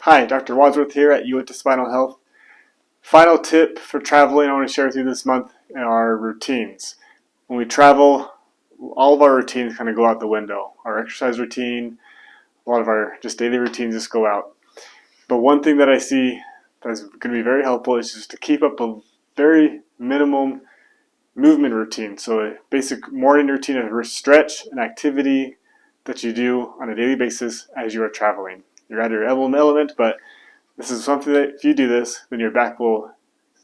Hi, Dr. Wadsworth here at Uintah Spine Health. Final tip for traveling I want to share with you this month are routines. When we travel, all of our routines kind of go out the window. Our exercise routine, a lot of our just daily routines just go out. But one thing that I see that's going to be very helpful is just to keep up a very minimum movement routine. So a basic morning routine of a stretch and activity that you do on a daily basis as you are traveling. You're at your element, but this is something that if you do this, then your back will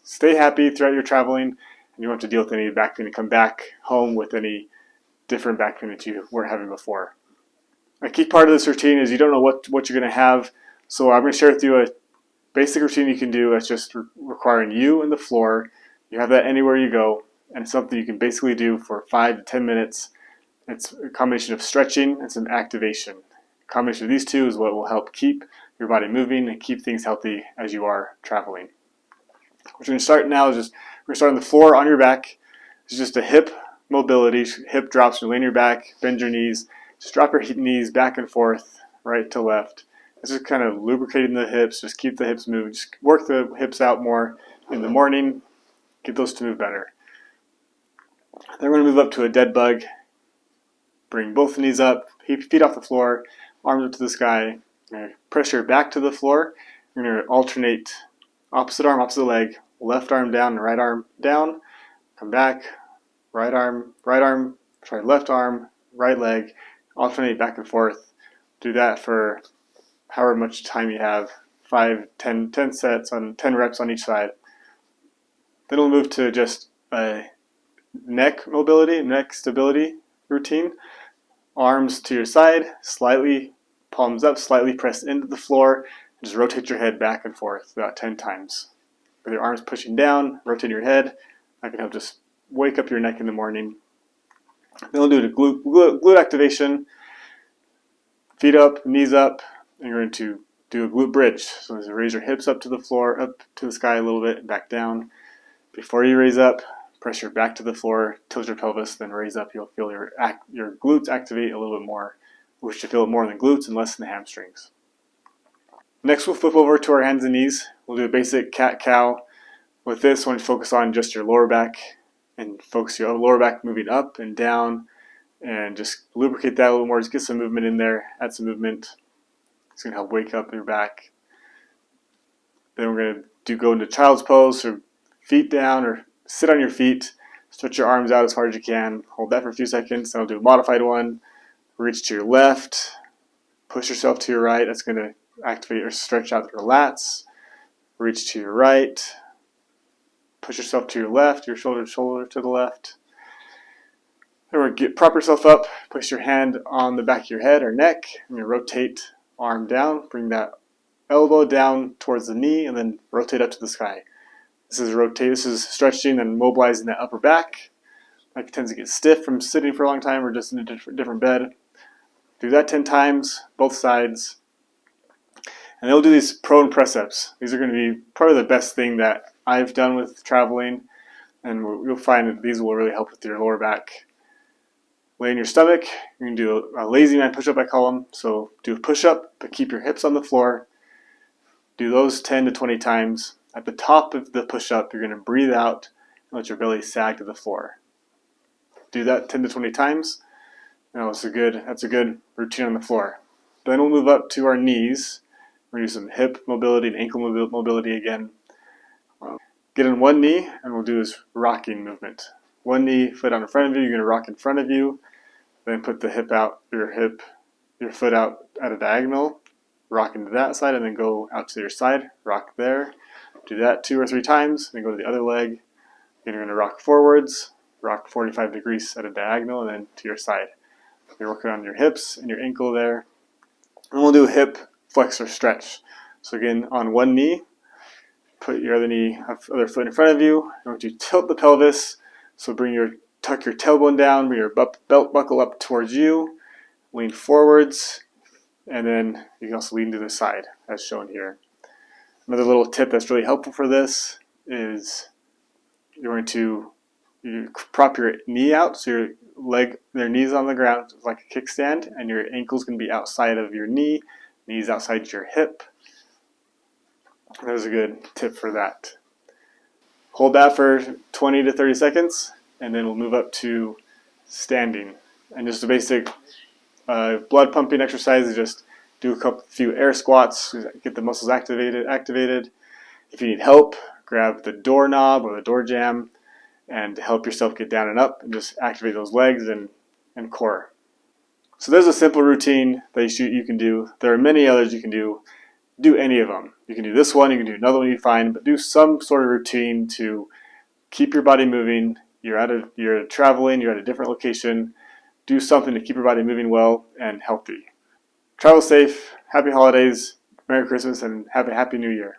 stay happy throughout your traveling, and you won't have to deal with any back pain and come back home with any different back pain that you were having before. A key part of this routine is you don't know what you're going to have, so I'm going to share with you a basic routine you can do that's just requiring you and the floor. You have that anywhere you go, and it's something you can basically do for 5 to 10 minutes. It's a combination of stretching and some activation. A combination of these two is what will help keep your body moving and keep things healthy as you are traveling. What we're going to start now is we're going to start on the floor on your back. It's just a hip mobility, hip drops. You lay on your back, bend your knees, just drop your knees back and forth, right to left. It's just kind of lubricating the hips, just keep the hips moving. Just work the hips out more in the morning, get those to move better. Then we're going to move up to a dead bug. Bring both knees up, feet off the floor, arms up to the sky. You're going to press your back to the floor. You're going to alternate opposite arm, opposite leg, left arm down, right arm down. Come back, left arm, right leg. Alternate back and forth. Do that for however much time you have, 5, 10 sets on 10 reps on each side. Then we'll move to just a neck mobility, neck stability routine. Arms to your side, slightly palms up, slightly press into the floor. Just rotate your head back and forth about 10 times. With your arms pushing down, rotate your head. That can help just wake up your neck in the morning. Then we'll do the glute activation. Feet up, knees up, and you're going to do a glute bridge. So as you raise your hips up to the floor, up to the sky a little bit, and back down. Before you raise up, press your back to the floor, tilt your pelvis, then raise up. You'll feel your glutes activate a little bit more. We should feel more in the glutes and less in the hamstrings. Next, we'll flip over to our hands and knees. We'll do a basic cat-cow. With this, I want to focus on just your lower back and focus your lower back moving up and down and just lubricate that a little more. Just get some movement in there, add some movement. It's going to help wake up your back. Then we're going to go into child's pose, so feet down or sit on your feet. Stretch your arms out as far as you can. Hold that for a few seconds. Then we'll do a modified one. Reach to your left. Push yourself to your right. That's going to activate or stretch out your lats. Reach to your right. Push yourself to your left. Your shoulder to the left. Then we're going to prop yourself up. Place your hand on the back of your head or neck. And you rotate arm down. Bring that elbow down towards the knee and then rotate up to the sky. This is stretching and mobilizing that upper back. That tends to get stiff from sitting for a long time or just in a different bed. Do that 10 times, both sides. And then we'll do these prone press-ups. These are going to be probably the best thing that I've done with traveling. And you'll find that these will really help with your lower back. Lay in your stomach. You can do a lazy man push-up, I call them. So do a push-up, but keep your hips on the floor. Do those 10 to 20 times. At the top of the push-up, you're going to breathe out and let your belly sag to the floor. Do that 10 to 20 times. That's a good routine on the floor. Then we'll move up to our knees. We're going to do some hip mobility and ankle mobility again. Get on one knee, and we'll do this rocking movement. One knee, foot out in front of you. You're going to rock in front of you. Then put the your foot out at a diagonal. Rock into that side, and then go out to your side. Rock there. Do that 2 or 3 times. Then go to the other leg. Then you're going to rock forwards. Rock 45 degrees at a diagonal, and then to your side. You're working on your hips and your ankle there. And we'll do a hip flexor stretch. So again, on one knee, put your other foot in front of you. You're going to tilt the pelvis. So tuck your tailbone down, bring your belt buckle up towards you, lean forwards, and then you can also lean to the side, as shown here. Another little tip that's really helpful for this is you prop your knee out, so their knees on the ground like a kickstand, and your ankle's going to be outside of your knee, knees outside your hip. There's a good tip for that. Hold that for 20 to 30 seconds, and then we'll move up to standing. And just a basic blood pumping exercise is just do a few air squats, get the muscles activated. If you need help, grab the doorknob or the door jamb and help yourself get down and up, and just activate those legs and core. So there's a simple routine that you can do. There are many others you can do. Do any of them. You can do this one, you can do another one you find, but do some sort of routine to keep your body moving. You're traveling, you're at a different location. Do something to keep your body moving well and healthy. Travel safe, happy holidays, Merry Christmas, and have a Happy New Year.